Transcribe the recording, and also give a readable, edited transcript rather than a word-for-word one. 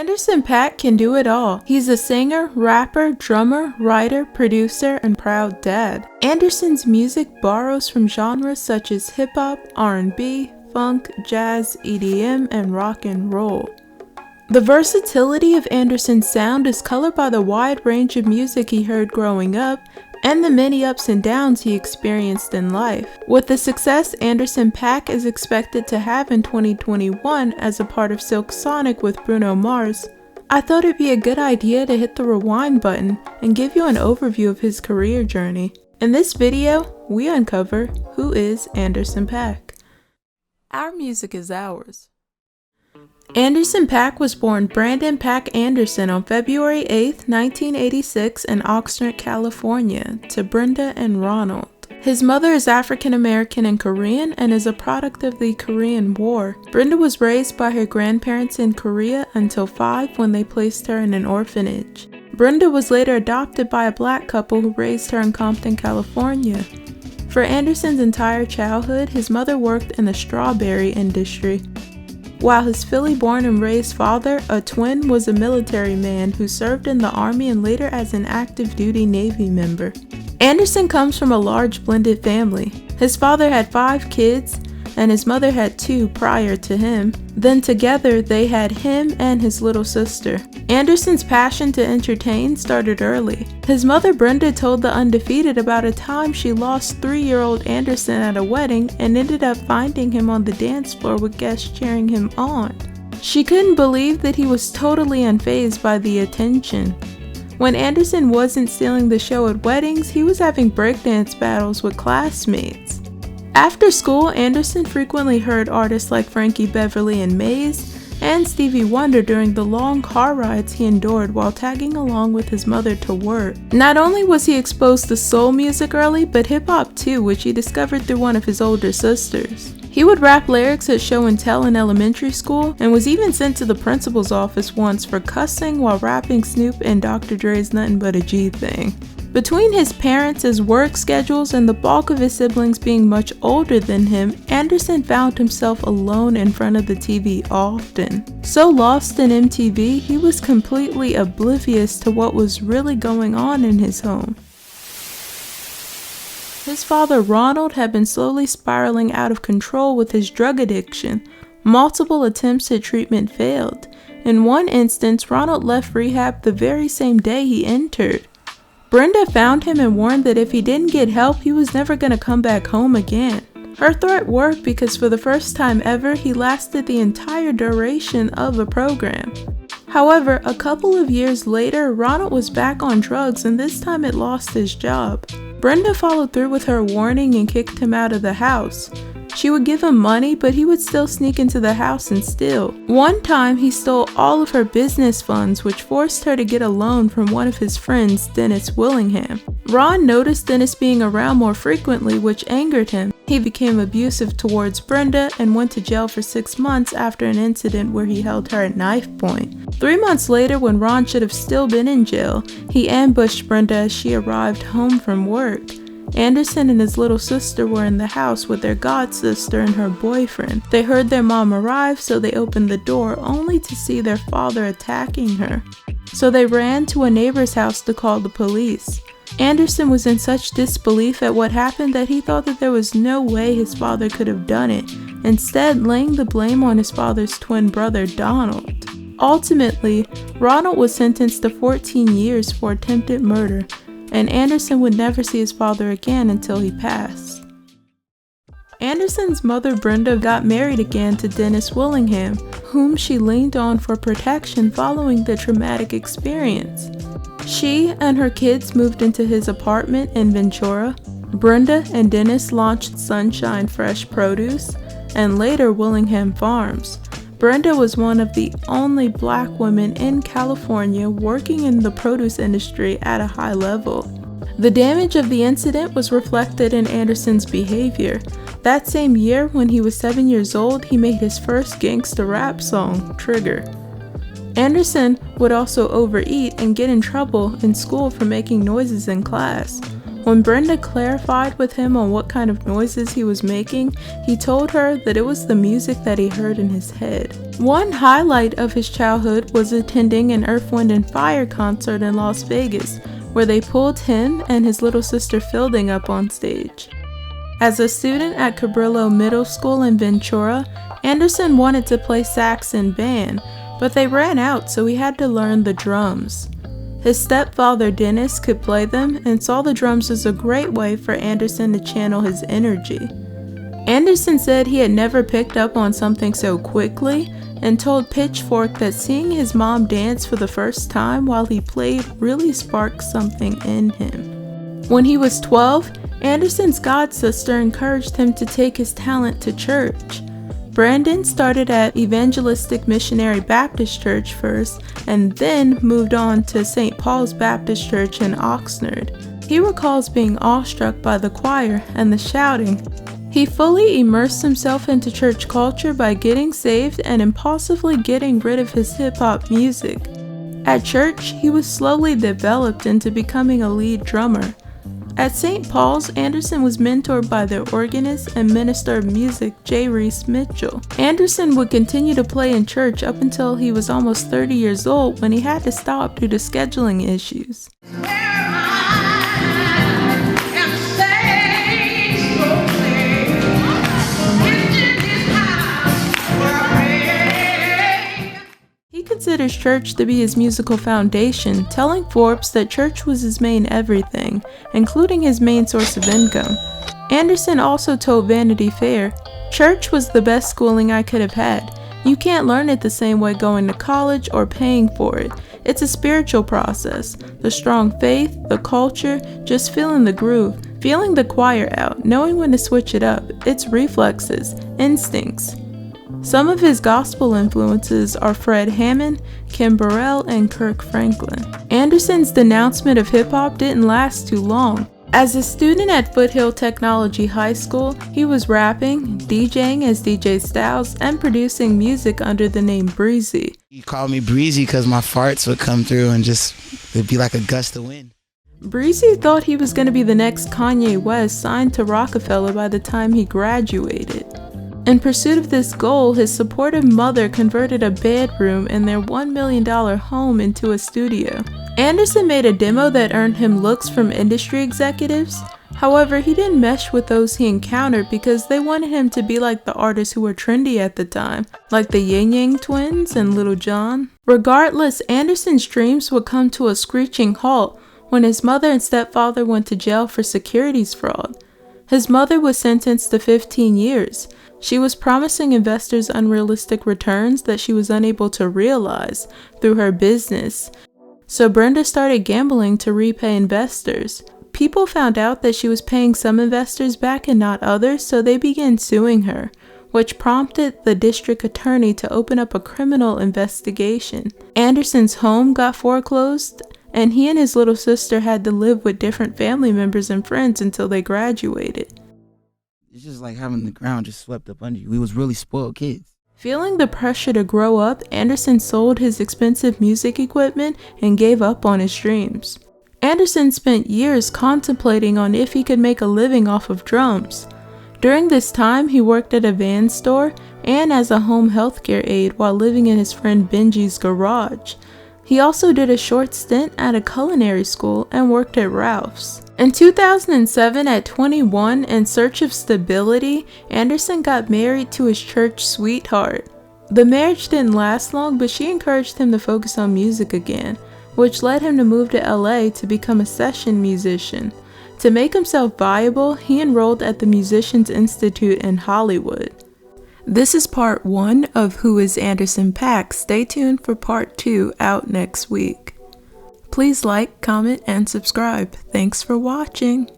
Anderson Paak can do it all. He's a singer, rapper, drummer, writer, producer, and proud dad. Anderson's music borrows from genres such as hip-hop, R&B, funk, jazz, EDM, and rock and roll. The versatility of Anderson's sound is colored by the wide range of music he heard growing up and the many ups and downs he experienced in life. With the success Anderson Paak is expected to have in 2021 as a part of Silk Sonic with Bruno Mars, I thought it'd be a good idea to hit the rewind button and give you an overview of his career journey. In this video, we uncover who is Anderson Paak. Our music is ours. Anderson Paak was born Brandon Paak Anderson on February 8, 1986 in Oxnard, California, to Brenda and Ronald. His mother is African American and Korean and is a product of the Korean War. Brenda was raised by her grandparents in Korea until 5 when they placed her in an orphanage. Brenda was later adopted by a black couple who raised her in Compton, California. For Anderson's entire childhood, his mother worked in the strawberry industry, while his Philly-born and raised father, a twin, was a military man who served in the Army and later as an active-duty Navy member. Anderson comes from a large blended family. His father had 5 kids, and his mother had 2 prior to him. Then together they had him and his little sister. Anderson's passion to entertain started early. His mother Brenda told The Undefeated about a time she lost 3-year-old Anderson at a wedding and ended up finding him on the dance floor with guests cheering him on. She couldn't believe that he was totally unfazed by the attention. When Anderson wasn't stealing the show at weddings, he was having breakdance battles with classmates. After school, Anderson frequently heard artists like Frankie Beverly and Maze and Stevie Wonder during the long car rides he endured while tagging along with his mother to work. Not only was he exposed to soul music early, but hip-hop too, which he discovered through one of his older sisters. He would rap lyrics at show and tell in elementary school and was even sent to the principal's office once for cussing while rapping Snoop and Dr. Dre's Nothing But a G Thing. Between his parents, his work schedules, and the bulk of his siblings being much older than him, Anderson found himself alone in front of the TV often. So lost in MTV, he was completely oblivious to what was really going on in his home. His father, Ronald, had been slowly spiraling out of control with his drug addiction. Multiple attempts at treatment failed. In one instance, Ronald left rehab the very same day he entered. Brenda found him and warned that if he didn't get help, he was never going to come back home again. Her threat worked because for the first time ever, he lasted the entire duration of a program. However, a couple of years later, Ronald was back on drugs and this time it lost his job. Brenda followed through with her warning and kicked him out of the house. She would give him money, but he would still sneak into the house and steal. One time, he stole all of her business funds, which forced her to get a loan from one of his friends, Dennis Willingham. Ron noticed Dennis being around more frequently, which angered him. He became abusive towards Brenda and went to jail for 6 months after an incident where he held her at knife point. 3 months later, when Ron should have still been in jail, he ambushed Brenda as she arrived home from work. Anderson and his little sister were in the house with their godsister and her boyfriend. They heard their mom arrive, so they opened the door only to see their father attacking her. So they ran to a neighbor's house to call the police. Anderson was in such disbelief at what happened that he thought that there was no way his father could have done it, instead laying the blame on his father's twin brother, Donald. Ultimately, Ronald was sentenced to 14 years for attempted murder, and Anderson would never see his father again until he passed. Anderson's mother Brenda got married again to Dennis Willingham, whom she leaned on for protection following the traumatic experience. She and her kids moved into his apartment in Ventura. Brenda and Dennis launched Sunshine Fresh Produce and later Willingham Farms. Brenda was one of the only black women in California working in the produce industry at a high level. The damage of the incident was reflected in Anderson's behavior. That same year, when he was 7 years old, he made his first gangsta rap song, Trigger. Anderson would also overeat and get in trouble in school for making noises in class. When Brenda clarified with him on what kind of noises he was making, he told her that it was the music that he heard in his head. One highlight of his childhood was attending an Earth, Wind & Fire concert in Las Vegas, where they pulled him and his little sister Fielding up on stage. As a student at Cabrillo Middle School in Ventura, Anderson wanted to play sax in band, but they ran out, so he had to learn the drums. His stepfather Dennis could play them and saw the drums as a great way for Anderson to channel his energy. Anderson said he had never picked up on something so quickly and told Pitchfork that seeing his mom dance for the first time while he played really sparked something in him. When he was 12, Anderson's godsister encouraged him to take his talent to church. Brandon started at Evangelistic Missionary Baptist Church first and then moved on to St. Paul's Baptist Church in Oxnard. He recalls being awestruck by the choir and the shouting. He fully immersed himself into church culture by getting saved and impulsively getting rid of his hip-hop music. At church, he was slowly developed into becoming a lead drummer. At St. Paul's, Anderson was mentored by the organist and minister of music J. Reese Mitchell. Anderson would continue to play in church up until he was almost 30 years old when he had to stop due to scheduling issues. He considers church to be his musical foundation, telling Forbes that church was his main everything, including his main source of income. Anderson also told Vanity Fair, "Church was the best schooling I could have had. You can't learn it the same way going to college or paying for it. It's a spiritual process. The strong faith, the culture, just feeling the groove, feeling the choir out, knowing when to switch it up. It's reflexes, instincts." Some of his gospel influences are Fred Hammond, Kim Burrell, and Kirk Franklin. Anderson's denouncement of hip-hop didn't last too long. As a student at Foothill Technology High School, he was rapping, DJing as DJ Styles, and producing music under the name Breezy. He called me Breezy because my farts would come through and it'd be like a gust of wind. Breezy thought he was going to be the next Kanye West signed to Rockefeller by the time he graduated. In pursuit of this goal, his supportive mother converted a bedroom in their $1 million home into a studio. Anderson made a demo that earned him looks from industry executives. However, he didn't mesh with those he encountered because they wanted him to be like the artists who were trendy at the time, like the Yang Yang Twins and Little John. Regardless, Anderson's dreams would come to a screeching halt when his mother and stepfather went to jail for securities fraud. His mother was sentenced to 15 years. She was promising investors unrealistic returns that she was unable to realize through her business. So Brenda started gambling to repay investors. People found out that she was paying some investors back and not others, so they began suing her, which prompted the district attorney to open up a criminal investigation. Anderson's home got foreclosed, and he and his little sister had to live with different family members and friends until they graduated. It's just like having the ground just swept up under you. We was really spoiled kids. Feeling the pressure to grow up, Anderson sold his expensive music equipment and gave up on his dreams. Anderson spent years contemplating on if he could make a living off of drums. During this time, he worked at a van store and as a home healthcare aide while living in his friend Benji's garage. He also did a short stint at a culinary school and worked at Ralph's. In 2007, at 21, in search of stability, Anderson got married to his church sweetheart. The marriage didn't last long, but she encouraged him to focus on music again, which led him to move to LA to become a session musician. To make himself viable, he enrolled at the Musicians Institute in Hollywood. This is part 1 of Who is Anderson Paak. Stay tuned for part 2 out next week. Please like, comment, and subscribe. Thanks for watching.